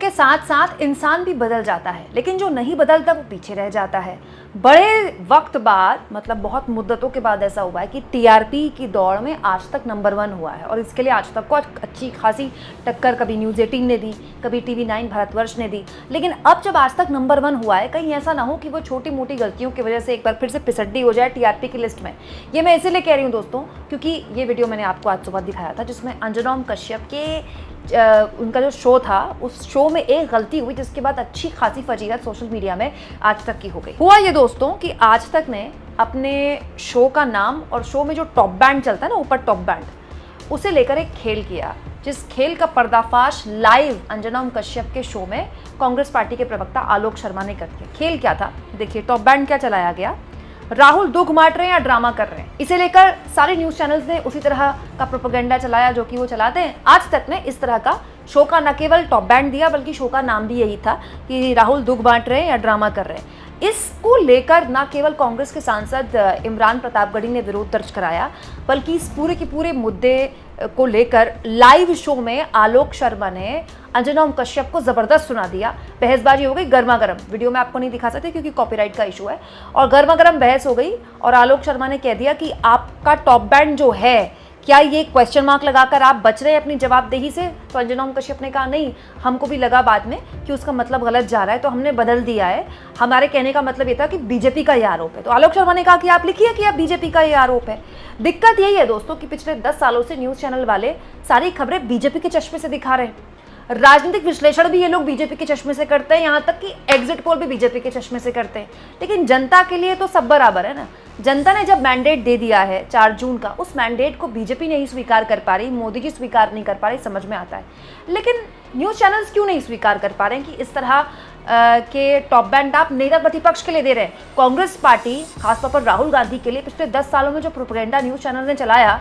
के साथ साथ इंसान भी बदल जाता है, लेकिन जो नहीं बदलता वो पीछे रह जाता है। बड़े वक्त बाद, मतलब बहुत मुद्दतों के बाद ऐसा हुआ है कि टीआरपी की दौड़ में आज तक नंबर 1 हुआ है, और इसके लिए आज तक को अच्छी खासी टक्कर कभी न्यूज़ 18 ने दी, कभी टीवी 9 भारतवर्ष ने दी। लेकिन अब जब आज तक नंबर 1 हुआ है, कहीं ऐसा ना हो कि वो छोटी मोटी गलतियों की वजह से एक बार फिर से पिसड्डी हो जाए टीआरपी की लिस्ट में। ये मैं इसीलिए कह रही हूँ दोस्तों, क्योंकि ये वीडियो मैंने आपको आज सुबह दिखाया था, जिसमें अंजनम कश्यप के उनका जो शो था, उस शो में एक गलती हुई जिसके बाद अच्छी खासी फजीहत सोशल मीडिया में आज तक की हो गई। हुआ ये दोस्तों कि आज तक ने अपने शो का नाम और शो में जो टॉप बैंड चलता है ना, ऊपर टॉप बैंड, उसे लेकर एक खेल किया, जिस खेल का पर्दाफाश लाइव अंजनम कश्यप के शो में कांग्रेस पार्टी के प्रवक्ता आलोक शर्मा ने कर दिया। खेल क्या था देखिए, टॉप बैंड क्या चलाया गया, राहुल दुख बांट रहे हैं या ड्रामा कर रहे हैं। इसे लेकर सारे न्यूज़ चैनल्स ने उसी तरह का प्रोपेगेंडा चलाया जो कि वो चलाते हैं। आज तक ने इस तरह का शो का न केवल टॉप बैंड दिया, बल्कि शो का नाम भी यही था कि राहुल दुख बांट रहे हैं या ड्रामा कर रहे हैं। इसको लेकर न केवल कांग्रेस के सांसद इमरान प्रतापगढ़ी ने विरोध दर्ज कराया, बल्कि इस पूरे के पूरे मुद्दे को लेकर लाइव शो में आलोक शर्मा ने अंजनम कश्यप को जबरदस्त सुना दिया। बहसबाजी हो गई गर्मा गर्म, वीडियो में आपको नहीं दिखा सकते क्योंकि कॉपीराइट का इशू है, और गर्मा गर्म बहस हो गई। और आलोक शर्मा ने कह दिया कि आपका टॉप बैंड जो है, क्या ये क्वेश्चन मार्क लगाकर आप बच रहे हैं अपनी जवाबदेही से? तो अंजनम कश्यप ने कहा नहीं, हमको भी लगा बाद में कि उसका मतलब गलत जा रहा है, तो हमने बदल दिया है। हमारे कहने का मतलब ये था कि बीजेपी का ये आरोप है। तो आलोक शर्मा ने कहा कि आप लिखिए कि आप बीजेपी का ये आरोप है। दिक्कत यही है दोस्तों कि पिछले 10 सालों से न्यूज़ चैनल वाले सारी खबरें बीजेपी के चश्मे से दिखा रहे हैं। राजनीतिक विश्लेषण भी ये लोग बीजेपी के चश्मे से करते हैं, यहाँ तक कि एग्जिट पोल भी बीजेपी के चश्मे से करते हैं। लेकिन जनता के लिए तो सब बराबर है ना। जनता ने जब मैंडेट दे दिया है 4 जून का, उस मैंडेट को बीजेपी नहीं स्वीकार कर पा रही, मोदी जी स्वीकार नहीं कर पा रही, समझ में आता है। लेकिन न्यूज़ चैनल्स क्यों नहीं स्वीकार कर पा रहे हैं कि इस तरह के टॉप बैंड आप नेता प्रतिपक्ष के लिए दे रहे हैं? कांग्रेस पार्टी, खासतौर पर राहुल गांधी के लिए पिछले 10 सालों में जो प्रोपेगेंडा न्यूज़ चैनल ने चलाया,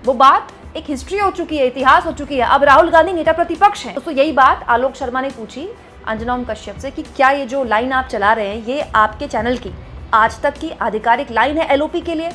वो बात एक हिस्ट्री हो चुकी है, इतिहास हो चुकी है। अब राहुल गांधी नेता प्रतिपक्ष हैं। दोस्तों यही बात आलोक शर्मा ने पूछी अंजनम कश्यप से कि क्या ये जो लाइन आप चला रहे हैं, ये आपके चैनल की आज तक की आधिकारिक लाइन है एलओपी के लिए,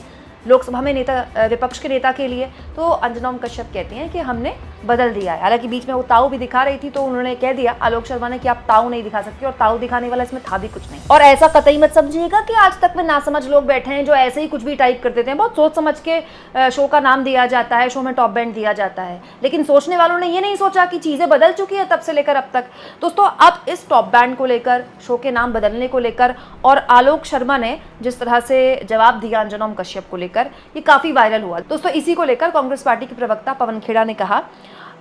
लोकसभा में नेता विपक्ष के नेता के लिए? तो अंजनम कश्यप कहती हैं कि हमने बदल दिया है। हालांकि बीच में वो ताऊ भी दिखा रही थी, तो उन्होंने कह दिया आलोक शर्मा ने कि आप ताऊ नहीं दिखा सकती, और ताऊ दिखाने वाला इसमें था भी कुछ नहीं। और ऐसा कतई मत समझिएगा कि आज तक में नासमझ लोग बैठे हैं जो ऐसे ही कुछ भी टाइप कर देते हैं। बहुत सोच समझ के शो का नाम दिया जाता है, शो में टॉप बैंड दिया जाता है, लेकिन सोचने वालों ने ये नहीं सोचा कि चीज़ें बदल चुकी है तब से लेकर अब तक। दोस्तों अब इस टॉप बैंड को लेकर, शो के नाम बदलने को लेकर, और आलोक शर्मा ने जिस तरह से जवाब दिया अंजनम कश्यप को लेकर, ये काफ़ी वायरल हुआ। दोस्तों इसी को लेकर कांग्रेस पार्टी के प्रवक्ता पवन खेड़ा ने कहा,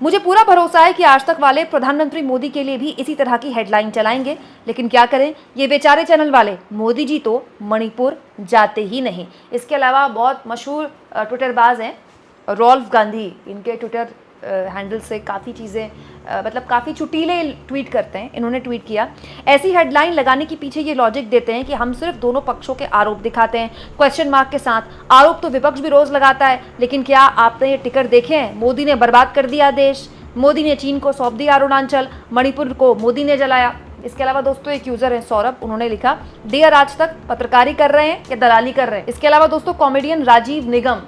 मुझे पूरा भरोसा है कि आज तक वाले प्रधानमंत्री मोदी के लिए भी इसी तरह की हेडलाइन चलाएंगे, लेकिन क्या करें, ये बेचारे चैनल वाले, मोदी जी तो मणिपुर जाते ही नहीं। इसके अलावा बहुत मशहूर ट्विटरबाज हैं रॉल्फ गांधी, इनके ट्विटर हैंडल से काफ़ी चीज़ें मतलब काफ़ी चुटीले ट्वीट करते हैं। इन्होंने ट्वीट किया, ऐसी हेडलाइन लगाने के पीछे ये लॉजिक देते हैं कि हम सिर्फ दोनों पक्षों के आरोप दिखाते हैं, क्वेश्चन मार्क के साथ। आरोप तो विपक्ष भी रोज़ लगाता है, लेकिन क्या आपने ये टिकर देखे हैं? मोदी ने बर्बाद कर दिया देश, मोदी ने चीन को सौंप दिया अरुणाचल, मणिपुर को मोदी ने जलाया। इसके अलावा दोस्तों एक यूज़र है सौरभ, उन्होंने लिखा, डियर आज तक पत्रकारी कर रहे हैं या दलाली कर रहे हैं? इसके अलावा दोस्तों कॉमेडियन राजीव निगम,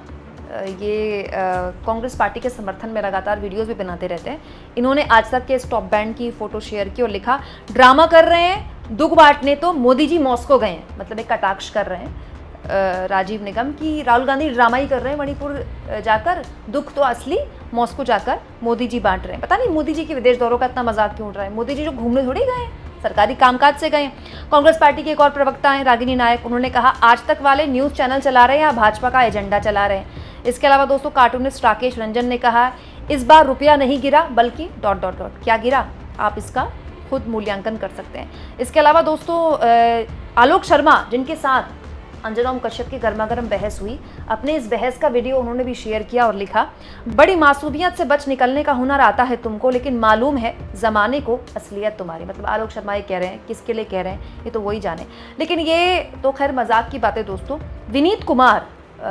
ये कांग्रेस पार्टी के समर्थन में लगातार वीडियोस भी बनाते रहते हैं। इन्होंने आज तक के इस टॉप बैंड की फोटो शेयर की और लिखा, ड्रामा कर रहे हैं, दुख बांटने तो मोदी जी मॉस्को गए हैं। मतलब एक कटाक्ष कर रहे हैं राजीव निगम कि राहुल गांधी ड्रामा ही कर रहे हैं मणिपुर जाकर, दुख तो असली मॉस्को जाकर मोदी जी बांट रहे हैं। पता नहीं मोदी जी के विदेश दौरों का इतना मजाक क्यों उड़ रहा है? मोदी जी जो घूमने थोड़ी गए हैं, सरकारी कामकाज से गए। कांग्रेस पार्टी के एक और प्रवक्ता हैं रागिनी नायक, उन्होंने कहा, आज तक वाले न्यूज़ चैनल चला रहे हैं या भाजपा का एजेंडा चला रहे हैं? इसके अलावा दोस्तों कार्टूनिस्ट राकेश रंजन ने कहा, इस बार रुपया नहीं गिरा बल्कि ... क्या गिरा, आप इसका खुद मूल्यांकन कर सकते हैं। इसके अलावा दोस्तों आलोक शर्मा, जिनके साथ अंजनम कश्यप की गर्मागर्म बहस हुई, अपने इस बहस का वीडियो उन्होंने भी शेयर किया और लिखा, बड़ी मासूमियत से बच निकलने का हुनर आता है तुमको, लेकिन मालूम है जमाने को असलियत तुम्हारी। मतलब आलोक शर्मा ये कह रहे हैं, किसके लिए कह रहे हैं ये तो वही जाने। लेकिन ये तो खैर मजाक की बातें दोस्तों। विनीत कुमार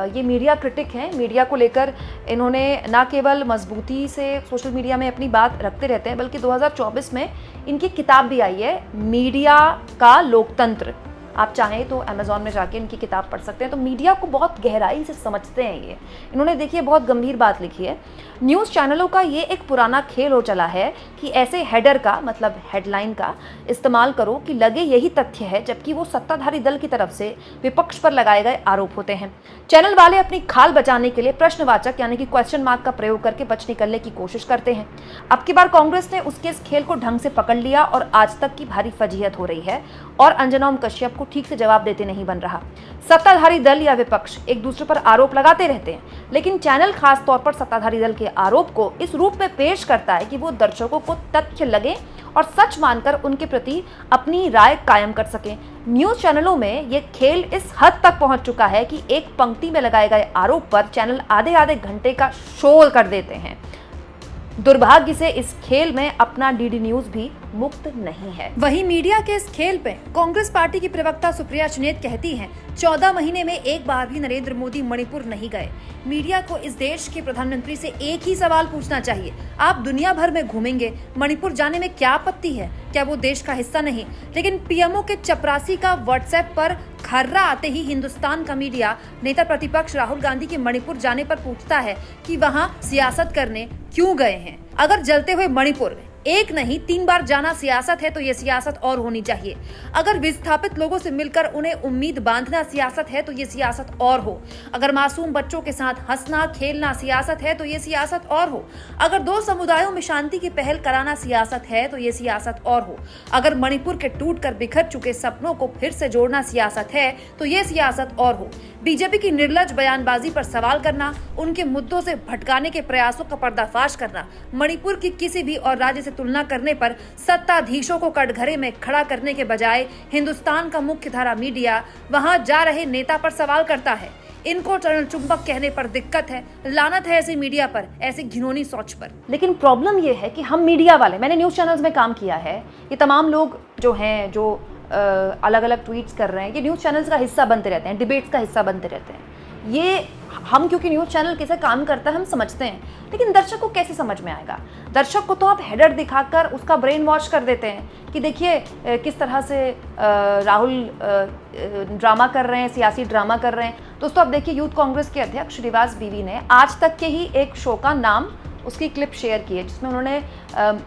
ये मीडिया क्रिटिक हैं, मीडिया को लेकर इन्होंने ना केवल मजबूती से सोशल मीडिया में अपनी बात रखते रहते हैं, बल्कि 2024 में इनकी किताब भी आई है, मीडिया का लोकतंत्र, आप चाहें तो अमेज़ॉन में जाके इनकी किताब पढ़ सकते हैं। तो मीडिया को बहुत गहराई से समझते हैं ये। इन्होंने देखिए बहुत गंभीर बात लिखी है, न्यूज़ चैनलों का ये एक पुराना खेल हो चला है कि ऐसे हेडर का मतलब हेडलाइन का इस्तेमाल करो कि लगे यही तथ्य है, जबकि वो सत्ताधारी दल की तरफ से विपक्ष पर लगाए गए आरोप होते हैं। चैनल वाले अपनी खाल बचाने के लिए प्रश्नवाचक यानी कि क्वेश्चन मार्क का प्रयोग करके बच निकलने की कोशिश करते हैं। अब की बार कांग्रेस ने उसके इस खेल को ढंग से पकड़ लिया और आज तक की भारी फजीहत हो रही है और अंजना ओम कश्यप को ठीक से जवाब देते नहीं बन रहा। सत्ताधारी दल या विपक्ष एक दूसरे पर आरोप लगाते रहते हैं, लेकिन चैनल खास तौर पर सत्ताधारी दल के आरोप को इस रूप में पेश करता है कि वो दर्शकों को तथ्य लगे और सच मानकर उनके प्रति अपनी राय कायम कर सकें। न्यूज़ चैनलों में ये खेल इस हद तक पहुंच चुका है कि एक पंक्ति में लगाए गए आरोप पर चैनल आधे आधे घंटे का शो कर देते हैं। दुर्भाग्य से इस खेल में अपना डीडी न्यूज भी मुक्त नहीं है। वहीं मीडिया के इस खेल पे कांग्रेस पार्टी की प्रवक्ता सुप्रिया चुनेत कहती हैं, 14 महीने में एक बार भी नरेंद्र मोदी मणिपुर नहीं गए। मीडिया को इस देश के प्रधानमंत्री से एक ही सवाल पूछना चाहिए, आप दुनिया भर में घूमेंगे, मणिपुर जाने में क्या आपत्ति है? क्या वो देश का हिस्सा नहीं? लेकिन पीएमओ के चपरासी का व्हाट्सएप पर खर्रा आते ही हिंदुस्तान का मीडिया नेता प्रतिपक्ष राहुल गांधी के मणिपुर जाने पर पूछता है कि वहां सियासत करने क्यों गए हैं। अगर जलते हुए मणिपुर एक नहीं 3 बार जाना सियासत है तो ये सियासत और होनी चाहिए। अगर विस्थापित लोगों से मिलकर उन्हें उम्मीद बांधना सियासत है तो ये सियासत और हो। अगर मासूम बच्चों के साथ हंसना खेलना सियासत है तो ये सियासत और हो। अगर 2 समुदायों में शांति की पहल कराना सियासत है तो ये सियासत और हो। अगर मणिपुर के टूटकर बिखर चुके सपनों को फिर से जोड़ना सियासत है तो ये सियासत और हो। बीजेपी की निर्लज बयानबाजी पर सवाल करना, उनके मुद्दों से भटकाने के प्रयासों का पर्दाफाश करना, मणिपुर की किसी भी और राज्य से तुलना करने पर सत्ताधीशों को कटघरे में खड़ा करने के बजाय हिंदुस्तान का मुख्य धारा मीडिया वहां जा रहे नेता पर सवाल करता है। इनको चरण चुंबक कहने पर दिक्कत है। लानत है ऐसी मीडिया पर, ऐसी घिनौनी सोच पर। लेकिन प्रॉब्लम ये है कि हम मीडिया वाले, मैंने न्यूज़ चैनल्स में काम किया है, ये तमाम लोग जो हैं जो अलग अलग ट्वीट्स कर रहे हैं, ये न्यूज़ चैनल्स का हिस्सा बनते रहते हैं, डिबेट्स का हिस्सा बनते रहते हैं। ये हम क्योंकि न्यूज़ चैनल कैसे काम करता है हम समझते हैं, लेकिन दर्शक को कैसे समझ में आएगा? दर्शक को तो आप हेडर दिखाकर उसका ब्रेन वॉश कर देते हैं कि देखिए किस तरह से राहुल ड्रामा कर रहे हैं, सियासी ड्रामा कर रहे हैं। दोस्तों अब देखिए यूथ कांग्रेस के अध्यक्ष श्रीनिवास बीवी ने आज तक के ही एक शो का नाम उसकी क्लिप शेयर की है, जिसमें उन्होंने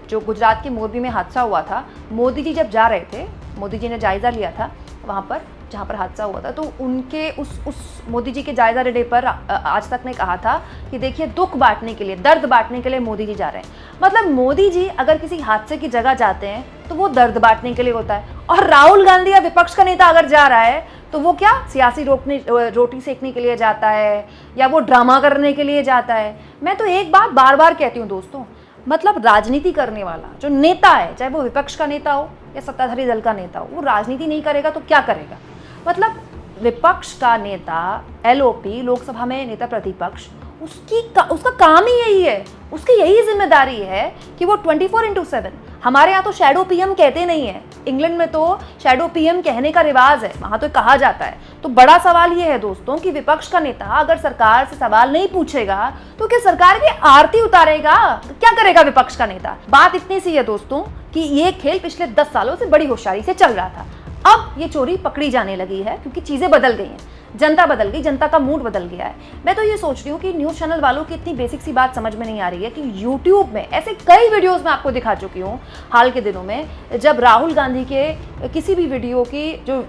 जो गुजरात के मोरबी में हादसा हुआ था, मोदी जी जब जा रहे थे, मोदी जी ने जायज़ा लिया था वहाँ पर जहाँ पर हादसा हुआ था, तो उनके उस मोदी जी के जायज़ा लेने पर आज तक ने कहा था कि देखिए दुख बांटने के लिए, दर्द बांटने के लिए मोदी जी जा रहे हैं। मतलब मोदी जी अगर किसी हादसे की जगह जाते हैं तो वो दर्द बांटने के लिए होता है, और राहुल गांधी या विपक्ष का नेता अगर जा रहा है तो वो क्या सियासी रोटी सेकने के लिए जाता है या वो ड्रामा करने के लिए जाता है। मैं तो एक बात बार बार कहती हूँ दोस्तों, मतलब राजनीति करने वाला जो नेता है, चाहे वो विपक्ष का नेता हो या सत्ताधारी दल का नेता हो, वो राजनीति नहीं करेगा तो क्या करेगा? मतलब विपक्ष का नेता एलओपी, लोकसभा में नेता प्रतिपक्ष, उसका काम ही यही है, उसकी यही जिम्मेदारी है कि वो 24/7, हमारे यहाँ तो शैडो पीएम कहते नहीं है, इंग्लैंड में तो शैडो पीएम कहने का रिवाज है, वहाँ तो कहा जाता है। तो बड़ा सवाल ये है दोस्तों कि विपक्ष का नेता अगर सरकार से सवाल नहीं पूछेगा तो क्या सरकार की आरती उतारेगा? क्या करेगा विपक्ष का नेता? बात इतनी सी है दोस्तों कि ये खेल पिछले 10 सालों से बड़ी होशियारी से चल रहा था। अब ये चोरी पकड़ी जाने लगी है क्योंकि चीज़ें बदल गई हैं, जनता बदल गई, जनता का मूड बदल गया है। मैं तो ये सोच रही हूँ कि न्यूज़ चैनल वालों की इतनी बेसिक सी बात समझ में नहीं आ रही है कि यूट्यूब में ऐसे कई वीडियोस में आपको दिखा चुकी हूँ हाल के दिनों में, जब राहुल गांधी के किसी भी वीडियो की जो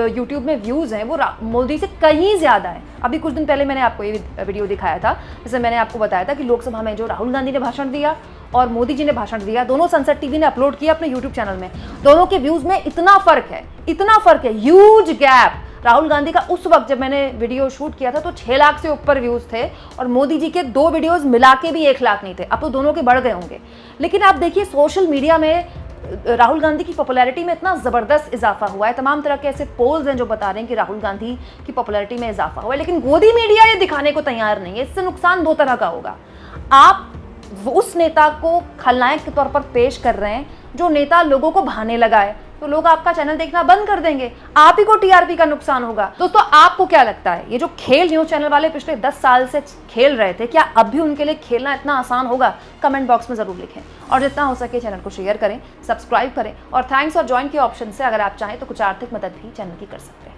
यूट्यूब में व्यूज़ हैं वो मोदी से कहीं ज़्यादा है। अभी कुछ दिन पहले मैंने आपको ये वीडियो दिखाया था, जैसे मैंने आपको बताया था कि लोकसभा में जो राहुल गांधी ने भाषण दिया और मोदी जी ने भाषण दिया, दोनों संसद टीवी ने अपलोड किया अपने यूट्यूब चैनल में, दोनों के व्यूज़ में इतना फ़र्क है, ह्यूज गैप। राहुल गांधी का उस वक्त जब मैंने वीडियो शूट किया था तो 6 लाख से ऊपर व्यूज़ थे और मोदी जी के 2 वीडियोज़ मिला के भी 1 लाख नहीं थे। अब तो दोनों के बढ़ गए होंगे। लेकिन आप देखिए सोशल मीडिया में राहुल गांधी की पॉपुलैरिटी में इतना ज़बरदस्त इजाफा हुआ है। तमाम तरह के ऐसे पोल्स हैं जो बता रहे हैं कि राहुल गांधी की पॉपुलैरिटी में इजाफा हुआ है, लेकिन गोदी मीडिया ये दिखाने को तैयार नहीं है। इससे नुकसान 2 तरह का होगा। आप उस नेता को खलनायक के तौर पर पेश कर रहे हैं जो नेता लोगों को भाने लगा है, तो लोग आपका चैनल देखना बंद कर देंगे, आप ही को टीआरपी का नुकसान होगा। दोस्तों आपको क्या लगता है, ये जो खेल न्यूज चैनल वाले पिछले 10 साल से खेल रहे थे, क्या अब भी उनके लिए खेलना इतना आसान होगा? कमेंट बॉक्स में जरूर लिखें और जितना हो सके चैनल को शेयर करें, सब्सक्राइब करें और थैंक्स और ज्वाइन के ऑप्शन से अगर आप चाहें तो कुछ आर्थिक मदद भी चैनल की कर सकते हैं।